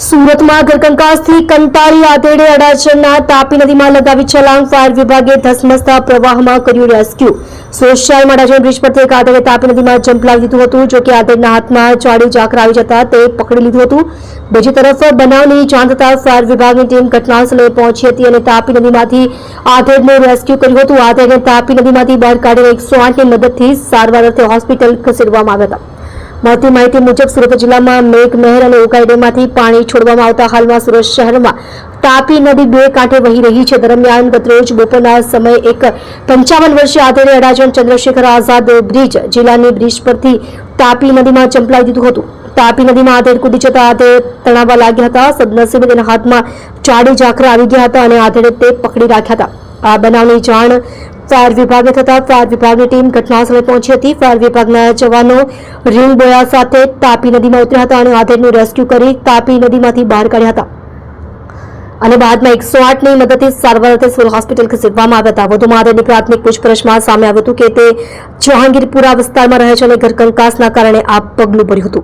સુરતમાં ઘરકંકાસથી કંટાળી આધેડે અડાજણના તાપી નદીમાં લગાવી છલાંગ, ફાયર વિભાગે ધસમસતા પ્રવાહમાં કર્યું રેસ્ક્યુ। સોશિયલમાં અડાજણ બ્રિજ પરથી એક આધેડે તાપી નદીમાં જંપલાવી દીધું હતું, જો કે આધેડના હાથમાં ચાડી ઝાકરા આવી જતા તે પકડી લીધું હતું। બીજી તરફ બનાવની જાણ થતાં ફાયર વિભાગની ટીમ ઘટનાસ્થળે પહોંચી હતી અને તાપી નદીમાંથી આધેડનું રેસ્ક્યુ કર્યું હતું। આધેડને તાપી નદીમાંથી બહાર કાઢીને 108ની મદદથી સારવાર અર્થે હોસ્પિટલ ખસેડવામાં આવ્યા હતા। મળતી માહિતી મુજબ સુરત જિલ્લામાં મેઘમહેર અને ઉકાઈ ડેમમાંથી પાણી છોડવામાં આવતા હાલમાં સુરત શહેરમાં તાપી નદી બે કાંઠે વહી રહી છે। દરમિયાન ગતરોજ બપોરના સમયે એક 55 વર્ષીય આધેડે અડાજણ ચંદ્રશેખર આઝાદ બ્રિજ જિલ્લાની બ્રિજ પરથી તાપી નદીમાં જંપલાવી દીધું હતું। તાપી નદીમાં આધેડ કૂદી જતા આધેડ તણાવવા લાગ્યા હતા। સદનસીબે તેના હાથમાં ચાડી ઝાકરા આવી ગયા હતા અને આધેડે તે પકડી રાખ્યા હતા। આ બનાવની જાણ ફાયર વિભાગે થતા ફાયર વિભાગની ટીમ ઘટનાસ્થળે પહોંચી હતી। ફાયર વિભાગના જવાનો રીંગ બોયા સાથે તાપી નદીમાં ઉતર્યા હતા અને આધેડનું રેસ્ક્યુ કરી તાપી નદીમાંથી બહાર કાઢ્યા હતા અને બાદમાં 108ની મદદથી સારવાર અર્થે સિવિલ હોસ્પિટલ ખસેડવામાં આવ્યા હતા। વધુમાં આધેડની પ્રાથમિક પૂછપરછમાં સામે આવ્યું હતું કે તે જહાંગીરપુરા વિસ્તારમાં રહે છે અને ઘરકંકાસના કારણે આ પગલું ભર્યું હતું।